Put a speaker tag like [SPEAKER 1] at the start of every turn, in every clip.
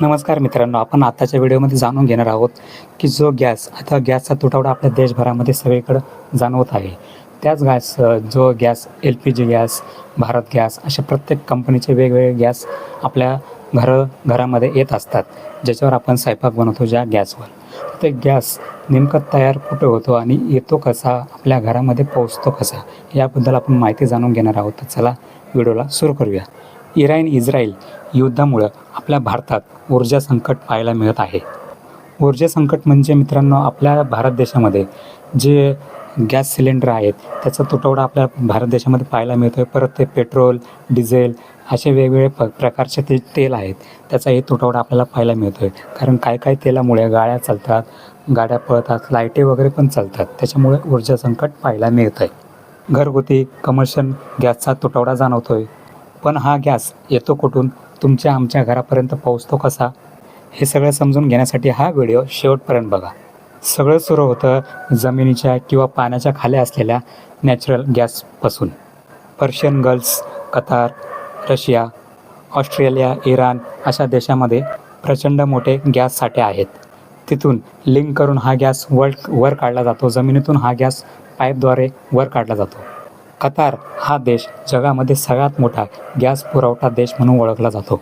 [SPEAKER 1] नमस्कार मित्रांनो, आपण आताच्या व्हिडिओमध्ये जाणून घेणार आहोत की जो गॅस आता गॅसचा तुटवडा आपल्या देशभरामध्ये सगळीकडे जाणवत आहे. त्याच जो gas LPG gas, Bharat gas अशा प्रत्येक कंपनीचे वेगवेगळे गॅस आपल्या घरामध्ये येत असतात, ज्याच्यावर आपण स्वयंपाक बनवतो ज्या गॅसवर. ते गॅस नेमकं तयार कुठं होतो आणि येतो कसा, आपल्या घरामध्ये पोहोचतो कसा, याबद्दल आपण माहिती जाणून घेणार आहोत. तर चला व्हिडिओला सुरू करूया. इराण-इस्रायल युद्धामुळं आपल्या भारतात ऊर्जा संकट पाहायला मिळत आहे. ऊर्जा संकट म्हणजे मित्रांनो, आपल्या भारत देशामध्ये जे गॅस सिलेंडर आहेत त्याचा तुटवडा आपल्या भारत देशामध्ये पाहायला मिळतो आहे. परत ते पेट्रोल, डिझेल असे वेगवेगळे प्रकारचे तेल आहेत, त्याचाही तुटवडा आपल्याला पाहायला मिळतो आहे. कारण काही तेलामुळे गाड्या चालतात, गाड्या पळतात, लाईटी वगैरे पण चालतात, त्याच्यामुळे ऊर्जा संकट पाहायला मिळतं आहे. घरगुती कमर्शियल गॅसचा तुटवडा जाणवतो आहे. पण हा गॅस येतो कुठून, आमच्या घरापर्यंत पोहोचतो कसा, हे सगळं समजून घेण्यासाठी हा व्हिडिओ शेवटपर्यंत बघा. सगळं सुरू होतं जमिनीच्या किंवा पाण्याच्या खाली असलेल्या नॅचरल गॅसपासून. Persian Gulf, Qatar, Russia, Australia, इराण अशा देशामध्ये प्रचंड मोठे गॅस साठे आहेत. तिथून लिंक करून हा गॅस वर काढला जातो. जमिनीतून हा गॅस पाईपद्वारे वर काढला जातो. कतार हा देश जगामध्ये सगळ्यात मोठा गॅस पुरवठा देश म्हणून ओळखला जातो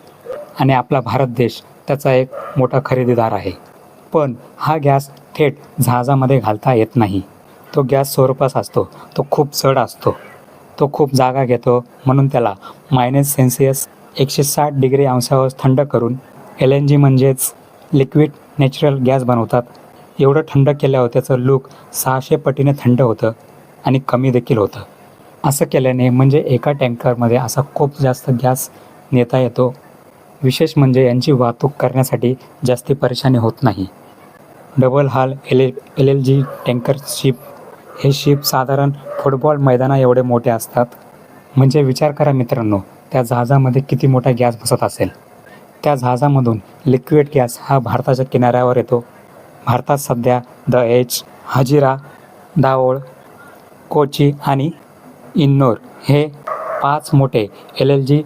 [SPEAKER 1] आणि आपला भारत देश त्याचा एक मोठा खरेदीदार आहे. पण हा गॅस थेट जहाजामध्ये घालता येत नाही. तो गॅस स्वरूपाचा असतो, तो खूप जड असतो, तो खूप जागा घेतो. म्हणून त्याला -सेल्सिअस 160 डिग्री अंशावर थंड करून LNG म्हणजेच लिक्विड नॅचरल गॅस बनवतात. एवढं थंड केल्यावर त्याचं लूक 600 पटीने थंड होतं आणि कमी देखील होतं. असं केल्याने म्हणजे एका टँकरमध्ये असा खूप जास्त गॅस नेता येतो. विशेष म्हणजे यांची वाहतूक करण्यासाठी जास्ती परेशानी होत नाही. डबल हाल LNG टँकर शिप, हे शिप साधारण फुटबॉल मैदाना एवढे मोठे असतात. म्हणजे विचार करा मित्रांनो, त्या जहाजामध्ये किती मोठा गॅस बसत असेल. त्या जहाजामधून लिक्विड गॅस हा भारताच्या किनाऱ्यावर येतो. भारतात सध्या दहेज, हजिरा, दाभोळ, कोची आणि इन्नोर हे 5 मोठे LNG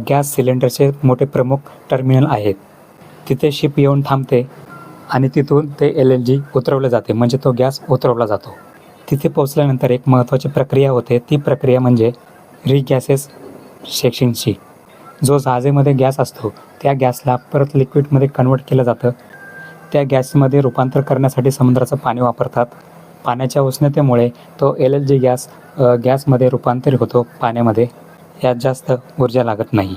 [SPEAKER 1] गॅस सिलेंडरचे मोठे प्रमुख टर्मिनल आहेत. तिथे शिप येऊन थांबते आणि तिथून ते LNG उतरवले जाते, म्हणजे तो गॅस उतरवला जातो. तिथे पोचल्यानंतर एक महत्त्वाची प्रक्रिया होते. ती प्रक्रिया म्हणजे रिगॅसेस सेक्शनची. जो जहाजेमध्ये गॅस असतो त्या गॅसला परत लिक्विडमध्ये कन्वर्ट केलं जातं. त्या गॅसमध्ये रूपांतर करण्यासाठी समुद्राचं पाणी वापरतात. पाण्याच्या उष्णतेमुळे तो LNG गॅसमध्ये रूपांतरित होतो पाण्यामध्ये. यात जास्त ऊर्जा लागत नाही.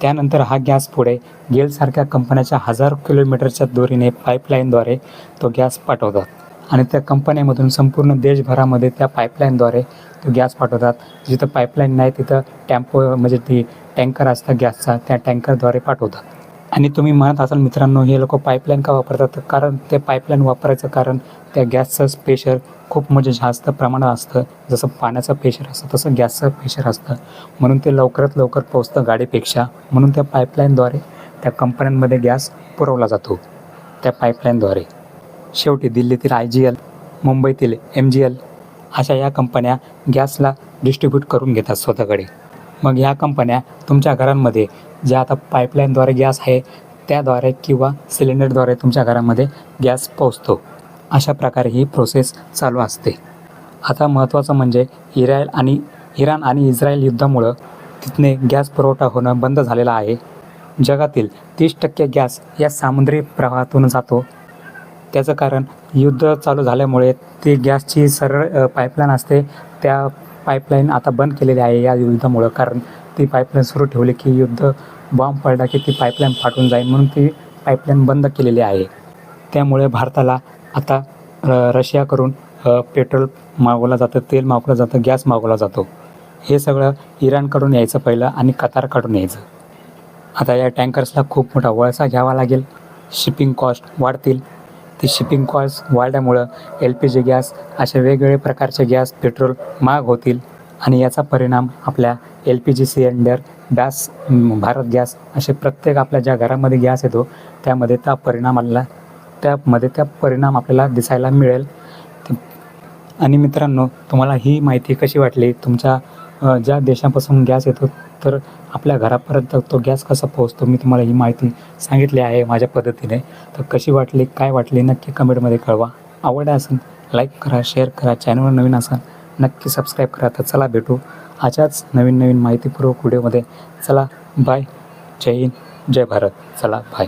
[SPEAKER 1] त्यानंतर हा गॅस पुढे गेलसारख्या कंपन्याच्या 1000 किलोमीटरच्या दोरीने पाईपलाईनद्वारे तो गॅस पाठवतात आणि त्या कंपन्यामधून संपूर्ण देशभरामध्ये त्या पाईपलाईनद्वारे तो गॅस पाठवतात. जिथं पाईपलाईन नाही तिथं टेम्पो म्हणजे ती टँकर असतात गॅसचा, त्या टँकरद्वारे पाठवतात. आणि तुम्ही म्हणत असाल मित्रांनो, हे लोक पाईपलाईन का वापरतात? कारण ते पाईपलाईन वापरायचं कारण त्या गॅसचं प्रेशर खूप म्हणजे जास्त प्रमाणात असतं. जसं पाण्याचं प्रेशर असतं तसं गॅसचं प्रेशर असतं, म्हणून ते लवकरात लवकर पोहोचतं गाडीपेक्षा. म्हणून त्या पाईपलाईनद्वारे त्या कंपन्यांमध्ये गॅस पुरवला जातो त्या पाईपलाईनद्वारे. शेवटी दिल्लीतील IGL, मुंबईतील MGL अशा या कंपन्या गॅसला डिस्ट्रीब्यूट करून घेतात स्वतःकडे. मग ह्या कंपन्या तुमच्या घरांमध्ये ज्या आता पाईपलाईनद्वारे गॅस आहे त्याद्वारे किंवा सिलेंडरद्वारे तुमच्या घरामध्ये गॅस पोहोचतो. अशा प्रकारे ही प्रोसेस चालू असते. आता महत्त्वाचं म्हणजे इराण आणि इस्रायल युद्धामुळं तिथने गॅस पुरवठा होणं बंद झालेला आहे. जगातील 30% गॅस या समुद्री प्रवाहातून जातो. त्याचं कारण युद्ध चालू झाल्यामुळे ती गॅसची सरळ पाईपलाईन असते, त्या पाईपलाईन आता बंद केलेली आहे या युद्धामुळं. कारण ती पाईपलाईन सुरू ठेवली की युद्ध बॉम्ब पडला की ती पाईपलाईन फाटून जाईल, म्हणून ती पाईपलाईन बंद केलेली आहे. त्यामुळे भारताला आता रशियाकडून पेट्रोल मागवलं जातं, तेल मागवलं जातं, गॅस मागवला जातो. हे सगळं इराणकडून यायचं पहिलं आणि कतारकडून यायचं. आता या टँकर्सला खूप मोठा वळसा घ्यावा लागेल. शिपिंग कॉस्ट वाढतील. ती शिपिंग कॉस्ट वाढल्यामुळं LPG गॅस अशा वेगवेगळे प्रकारचे गॅस, पेट्रोल महाग होतील आणि याचा परिणाम आपल्या LPG cylinder, gas, Bharat gas असे प्रत्येक आपल्या ज्या घरामध्ये गॅस येतो त्यामध्ये त्या परिणाम आपल्याला दिसायला मिळेल. आणि मित्रांनो, तुम्हाला ही माहिती कशी वाटली? तुमच्या ज्या देशापासून गॅस येतो तर आपल्या घरापर्यंत तो गॅस कसा पोहोचतो मी तुम्हाला ही माहिती सांगितली आहे माझ्या पद्धतीने. तर कशी वाटली, काय वाटली नक्की कमेंटमध्ये कळवा. आवडलं असेल लाईक करा, शेअर करा. चॅनलवर नवीन असाल नक्की सबस्क्राईब करा. तर चला भेटू अशाच नवीन माहितीपूर्वक व्हिडिओमध्ये. चला बाय. जय हिंद, जय भारत. चला बाय.